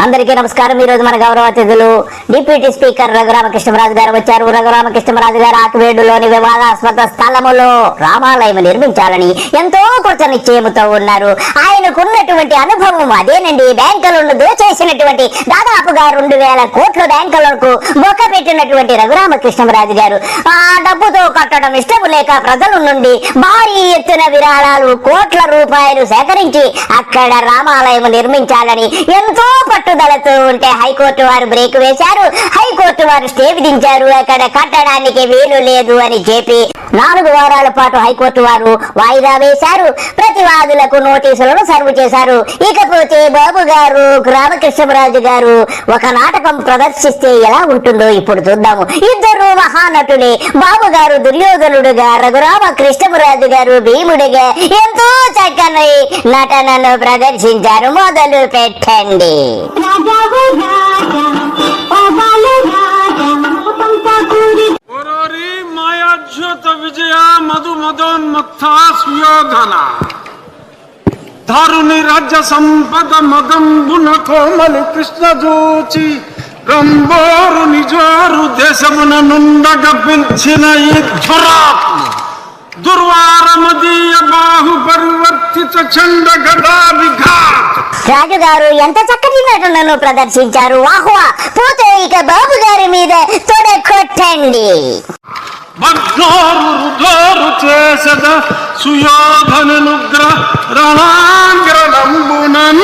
అందరికీ నమస్కారం. ఈ రోజు మన గౌరవ అతిథులు డిప్యూటీ స్పీకర్ రఘురామకృష్ణరాజు గారు వచ్చారు. రఘురామకృష్ణరాజు గారు ఆకివేడులోని వివాదాస్పద స్థలములో రామాలయం నిర్మించాలని ఎంతో కృత నిశ్చయముతో ఉన్నారు. ఆయనకున్నటువంటి అనుభవం అదేనండి. బ్యాంకులను దోచేసినటువంటి దాదాపుగా 2000 కోట్ల బ్యాంకులకు బొక్క పెట్టినటువంటి రఘురామకృష్ణరాజు గారు ఆ డబ్బుతో కట్టడం ఇష్టం లేక ప్రజల నుండి భారీ ఎత్తున విరాళాలు కోట్ల రూపాయలు సేకరించి అక్కడ రామాలయం నిర్మించాలని ఎంతో పట్టుదలతో ఉంటే హైకోర్టు వారు బ్రేక్ వేశారు. హైకోర్టు వారు స్టే విధించారు. అక్కడ కట్టడానికి వీలు లేదు అని చెప్పి 4 వారాల పాటు హైకోర్టు వారు వాయిదా వేశారు. ప్రతివాదులకు నోటీసులను సర్వ్ చేశారు. ఇకపోతే బాబు గారు రామకృష్ణరాజు గారు ఒక నాటకం ప్రదర్శిస్తే ఎలా ఉంటుందో ఇప్పుడు చూద్దాము. ఇద్దరు మహానటులే. బాబు గారు దుర్యోధనుడుగా, రఘురామకృష్ణరాజు గారు భీముడిగా ఎంతో చక్కని నటనను ప్రదర్శించారు. మొదలు పెట్టండి. మాయాజ్యోత విజయ మధు మదోన్మత్త సుయోధన దారుని రాజ్య సంపద మదంబున కోమలి కృష్ణ జూచి రంబోరు నిజోరు దేశమున నుండగ పిలిచిన ఈ ధురాత్మ దుర్వారమదీయ బాహు పరివర్తిత చండ గదా విఘాత్. రాజుగారు ఎంత చక్కటి నటనను ప్రదర్శించారు. వాహ్వా. పోతే ఇక బాబు గారి మీద తొడ కొట్టండి. రుధోరు చేసద సుయోధనుగ్ర రణాంగ్రలంబునన్.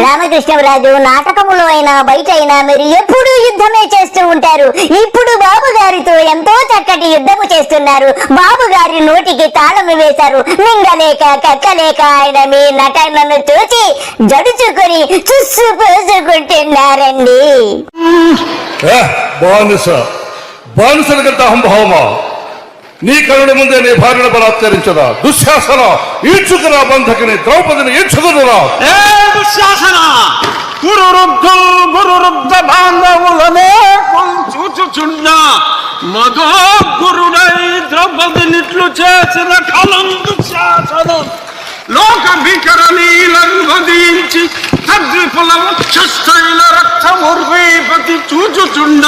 రామకృష్ణరాజు నాటకములో అయినా బయట అయినా మీరు ఎప్పుడు యుద్ధమే చేస్తూ ఉంటారు. ఇప్పుడు బాబు గారితో ఎంతో చక్కటి యుద్ధము చేస్తున్నారు. బాబు గారి నోటికి తాళం వేశారు. మింగలేక కక్కలేక ఆయన మీ నటనను చూసి జడుచుకుని చుస్సు పోసుకుంటున్నారండి. బానిసలకంత అహంభావమా? నీ కరుణ ముందే నీ భార్యను బలాత్కరించదా? దుశ్శాసన, ఈడ్చుకురా బంధకిని ద్రౌపదిని ఈడ్చుకురా. దుశ్శాసన, గురురుద్ధ బాంధవులనే చూచుచుండ మధో గురుడై ద్రౌపదినిట్లు చేసిన కలం దుశ్శాసనం. లోక భీకర నీలను వధించి తద్విపుల వక్షస్థైల రక్తముర్వీపతి చూచుచుండ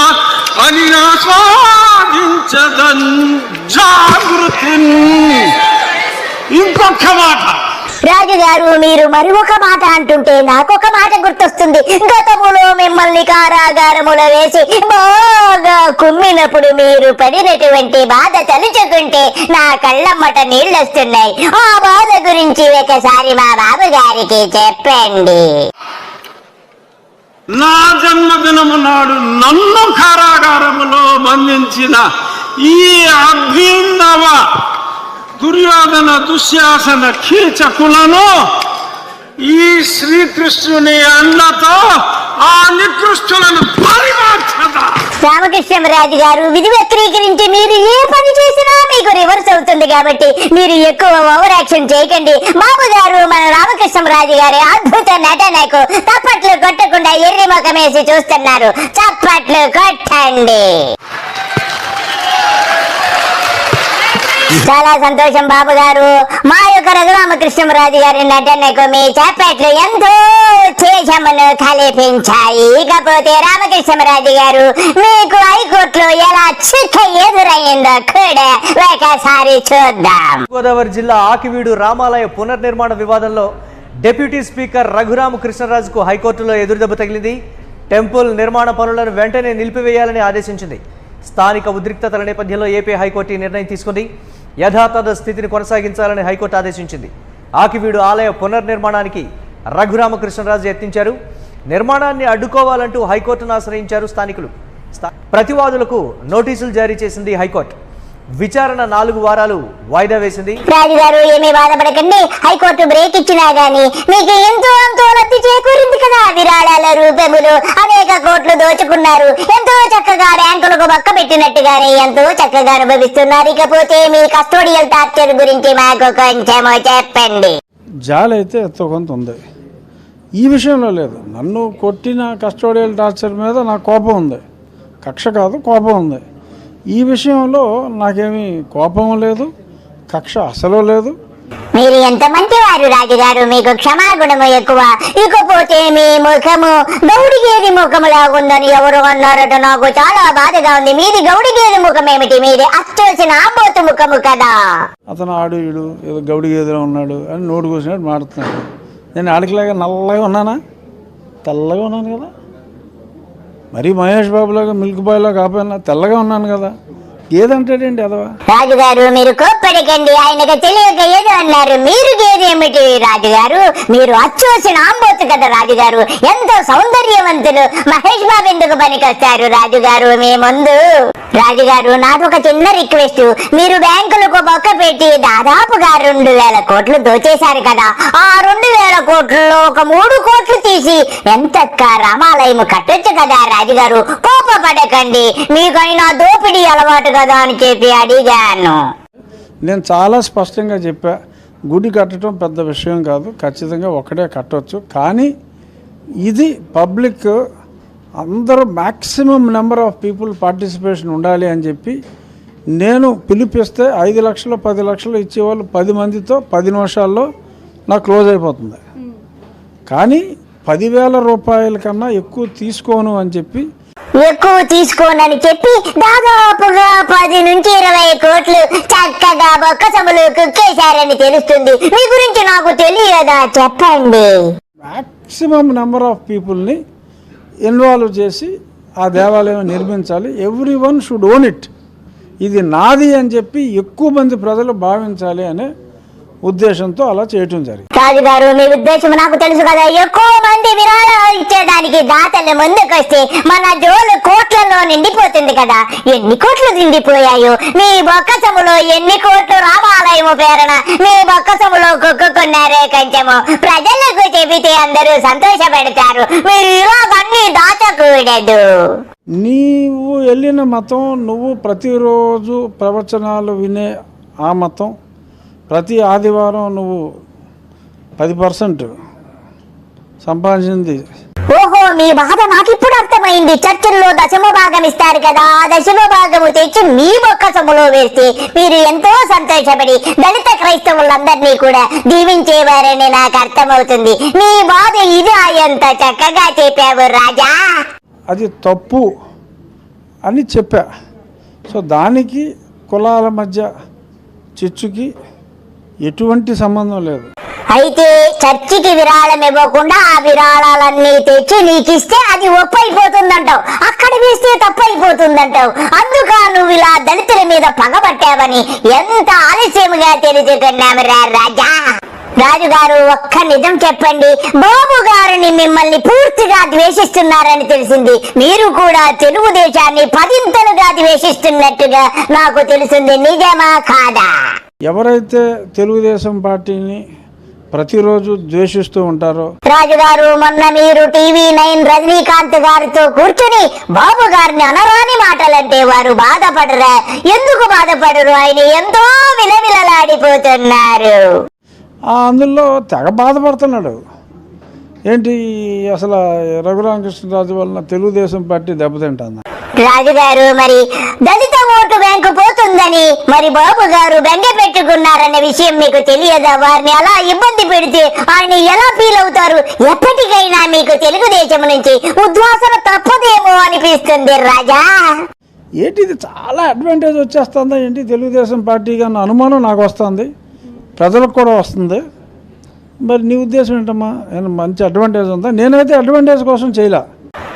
అని ఆస్వాదించదన్ జాగృతి. ఇంకొక మాట రాజుగారు, మీరు మరి ఒక మాట అంటుంటే నాకొక మాట గుర్తొస్తుంది. గతములో మిమ్మల్ని కారాగారములో వేసి బాగా కుమ్మినప్పుడు మీరు పడినటువంటి బాధ తలుచుకుంటే నా కళ్ళమ్మట నీళ్ళొస్తున్నాయి. ఆ బాధ గురించి ఒకసారి మా బాబు గారికి చెప్పండి. నా జన్మదినము నాడు నన్ను కారాగారములో బంధించిన ఈ అభినవ దుర్యోధన దుశ్శాసన కీచకులను ఈ శ్రీకృష్ణుని అండతో ఆ నికృష్టులను పరిమార్చద. రామకృష్ణరాజు గారు, విధి వక్రీకరించి మీరు ఏ పని చేసినా మీకు రివర్స్ అవుతుంది కాబట్టి మీరు ఎక్కువ ఓవర్ యాక్షన్ చేయకండి. బాబు గారు మన రామకృష్ణరాజు గారి అద్భుత నటనకు తప్పట్లు కొట్టకుండా ఎర్రి ముఖమేసి చూస్తున్నారు. చప్పట్లు కొట్టండి. చాలా సంతోషం బాబు గారు. మా యొక్క రఘురామకృష్ణరాజు గారి నటనకు మీ చప్పట్లు ఎంతో ఉత్తేజమును కలిపించాయి. ఇకపోతే రామకృష్ణరాజు గారు మీకు హైకోర్టులో ఎలా చిక్క ఎదురయ్యిందో కూడా ఒకసారి చూద్దాం. గోదావరి జిల్లా ఆకివీడు రామాలయ పునర్నిర్మాణ వివాదంలో డిప్యూటీ స్పీకర్ రఘురామకృష్ణరాజుకు హైకోర్టులో ఎదురుదెబ్బ తగిలింది. టెంపుల్ నిర్మాణ పనులను వెంటనే నిలిపివేయాలని ఆదేశించింది. స్థానిక ఉద్రిక్తతల నేపథ్యంలో ఏపీ హైకోర్టు ఈ నిర్ణయం తీసుకుంది. యథాతథ స్థితిని కొనసాగించాలని హైకోర్టు ఆదేశించింది. ఆకివీడు ఆలయ పునర్నిర్మాణానికి రఘురామకృష్ణరాజు యత్నించారు. నిర్మాణాన్ని అడ్డుకోవాలంటూ హైకోర్టును ఆశ్రయించారు స్థానికులు. ప్రతివాదులకు నోటీసులు జారీ చేసింది హైకోర్టు. విచారణ 4 వారాలు వాయిదా వేసింది. రాజుగారు, ఏమీ బాధపడకండి. హైకోర్టు బ్రేక్ ఇచ్చినా గానీ మీకు ఎంతో లబ్ధి చేకూరింది కదా. విరాళాల రూపములు అనేక కోట్లు దోచుకున్నారు. ఎంతో చక్కగా బ్యాంకులకు బక్క పెట్టినట్టుగానే ఎంతో చక్కగా అనుభవిస్తున్నారు. ఇకపోతే మీ కస్టోడియల్ టార్చర్ గురించి మాకు కొంచెం చెప్పండి. జాలైతే ఎంతో కొంత ఉంది. ఈ విషయంలో లేదు. నన్ను కొట్టిన కస్టోడియల్ టార్చర్ మీద నాకు కోపం ఉంది. కక్ష కాదు, కోపం ఉంది. ఈ విషయంలో నాకేమీ కోపం లేదు, కక్ష అసలు లేదు. మీరు ఎంత మంచివారు రాజుగారు, మీకు క్షమాగుణము ఎక్కువ. ఇకపోతే మీ ముఖము గౌడిగేది ముఖములా ఉందని ఎవరు అన్నారట, నాకు చాలా బాధగా ఉంది. మీది గౌడిగేది ముఖం ఏమిటి? మీది అచ్చోసిన ఆంబోతు ముఖము కదా. అతను ఆడు ఈడు ఏదో గౌడి గేదెలో ఉన్నాడు అని నోటు కూర్చున్నట్టు మాడుతున్నాడు. నేను ఆడికిలాగా నల్లగా ఉన్నానా? తెల్లగా ఉన్నాను కదా. మరీ మహేష్ బాబులాగా మిల్క్ బాయ్లా కాకపోయినా తెల్లగా ఉన్నాను కదా. గేదంటాడేంటి అదవా? రాజుగారు మీరు కోప్పడికండి, ఆయనకు తెలియక ఏదో అన్నారు. మీరు గేది ఏమిటి రాజుగారు? మీరు అచ్చోసిన ఆంబోతు కదా రాజుగారు. ఎంతో సౌందర్యవంతులు. మహేష్ బాబు ఎందుకు పనికొస్తారు రాజుగారు మీ ముందు? రాజుగారు నాకు ఒక చిన్న రిక్వెస్ట్. మీరు బ్యాంకులకు బొక్క పెట్టి దాదాపుగా 2,000 కోట్లు దోచేశారు కదా. ఆ 2,000 కోట్లలో ఒక 3 కోట్లు తీసి ఎంతక్క రామాలయం కట్టొచ్చు కదా రాజుగారు. కోపపడకండి, మీకైనా దోపిడీ అలవాటు కదా అని చెప్పి అడిగాను. నేను చాలా స్పష్టంగా చెప్పా, గుడి కట్టడం పెద్ద విషయం కాదు, ఖచ్చితంగా ఒకటే కట్టవచ్చు. కానీ ఇది పబ్లిక్ అందరూ maximum number of people participation ఉండాలి అని చెప్పి నేను పిలిపిస్తే 5 లక్షలు 10 లక్షలు ఇచ్చేవాళ్ళు 10 మందితో 10 నిమిషాల్లో నాకు క్లోజ్ అయిపోతుంది. కానీ 10,000 రూపాయల కన్నా ఎక్కువ తీసుకోను అని చెప్పి, ఎక్కువ తీసుకోనని చెప్పి దాదాపుగా 10 నుంచి 20 కోట్లు చక్కగా బొక్కసములు కుక్కేశారని తెలుస్తుంది. మీ గురించి నాకు తెలియదా? చెప్పండి. మ్యాక్సిమం నెంబర్ ఆఫ్ పీపుల్ని ఇన్వాల్వ్ చేసి ఆ దేవాలయం నిర్మించాలి. Every one should own it. ఇది నాది అని చెప్పి ఎక్కువ మంది ప్రజలు భావించాలి అనే ఉద్దేశంతో అలా చేయటం జరిగింది. రాజుగారు మీ ఉద్దేశం నాకు తెలుసు కదా. ఎక్కువ మంది విరాళాలు ఇచ్చేదానికి దాతలు ముందుకొస్తే మన జోలు కోట్లలో నిండిపోతుంది కదా. ఎన్ని కోట్లు నిండిపోయాయో. మీ బొక్కసములో ఎన్ని కోట్లు రామాలయము పేరున మీ బొక్కసములో కుక్కుకున్నారే కొంచెము. ప్రజలకు చెబితే అందరూ సంతోషపెడతారు. మీరు ఇలాగన్నీ దాచకూడదు. నీవు వెళ్ళిన మతం, నువ్వు ప్రతిరోజు ప్రవచనాలు వినే ఆ మతం, ప్రతి ఆదివారం నువ్వు 10% సంపాదించింది. ఓహో, మీ బాధ నాకు ఇప్పుడు అర్థమైంది. చర్చిల్లో 10వ భాగం ఇస్తారు కదా. ఆ 10వ భాగము తెచ్చి మీ బొక్కసములో వేస్తే మీరు ఎంతో సంతోషపడి దళిత క్రైస్తవులందరినీ కూడా దీవించేవారని నాకు అర్థమవుతుంది. మీ బాధ ఇది. ఎంత చక్కగా చెప్పావు రాజా. అది తప్పు అని చెప్పా. సో దానికి కులాల మధ్య చిచ్చుకి ఎటువంటి సంబంధం లేదు. అయితే చర్చికి విరాళం ఇవ్వకుండా ఆ విరాళాలన్నీ తెచ్చి నీకిస్తే అది ఒప్పైపోతుందంటావు. అక్కడ వేస్తే తప్పైపోతుందంటావు. అందుక నువ్వు ఇలా దళితుల మీద పగబట్టావని ఎంత ఆలస్యముగా తెలుసుకున్నాము రాజా. రాజుగారు ఒక్క నిజం చెప్పండి. బాబు గారిని మిమ్మల్ని పూర్తిగా ద్వేషిస్తున్నారని తెలిసింది. మీరు కూడా తెలుగుదేశాన్ని 10ంతలుగా ద్వేషిస్తున్నట్టుగా నాకు తెలిసింది. నిజమా కాదా? ఎవరైతే తెలుగుదేశం పార్టీని ప్రతిరోజు ద్వేషిస్తూ ఉంటారో. రాజుగారు మొన్న మీరు TV9 రజనీకాంత్ గారితో కూర్చుని బాబు గారిని అనరాని మాటలంటే వారు బాధపడరా? ఎందుకు బాధపడరు? ఆయన ఎంతో విలవిలలాడిపోతున్నారు. అందులో తెగ బాధపడుతున్నాడు. ఏంటి అసలు రఘురామకృష్ణరాజు వలన తెలుగుదేశం పార్టీ దెబ్బతింటుంది. రాజుగారు మరి దళిత ఓటు బ్యాంకు పోతుందని మరి బాబు గారు బెంగ పెట్టుకున్నారన్న విషయం మీకు తెలియదా? వారిని అలా ఇబ్బంది పెడితే ఆయన ఎలా ఫీల్ అవుతారు? ఎప్పటికైనా మీకు తెలుగుదేశం నుంచి ఉద్వాసన తప్పదేమో అనిపిస్తుంది రాజా. ఏంటి ఇది చాలా అడ్వాంటేజ్ వచ్చేస్తుందా ఏంటి తెలుగుదేశం పార్టీకి అన్న అనుమానం నాకు వస్తుంది, ప్రజలకు కూడా వస్తుంది. మరి నీ ఉద్దేశం ఏంటమ్మా? మంచి అడ్వాంటేజ్ ఉందా? నేనైతే అడ్వాంటేజ్ కోసం చేయలే.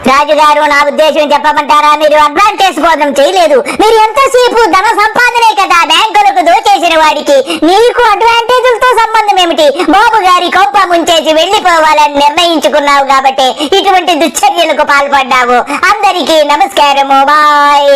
రాజుగారు నా ఉద్దేశం చెప్పమంటారా? మీరు అడ్వాంటేజ్ కోసం చేయలేదు. మీరు ఎంతసేపు ధన సంపాదనే కదా బ్యాంకులకు దోచేసిన వాడికి. నీకు అడ్వాంటేజ్లతో సంబంధం ఏమిటి? బాబు గారి కొంప ముంచేసి వెళ్లిపోవాలని నిర్ణయించుకున్నావు కాబట్టి ఇటువంటి దుశ్చర్యలకు పాల్పడ్డావు. అందరికీ నమస్కారము. బాయ్.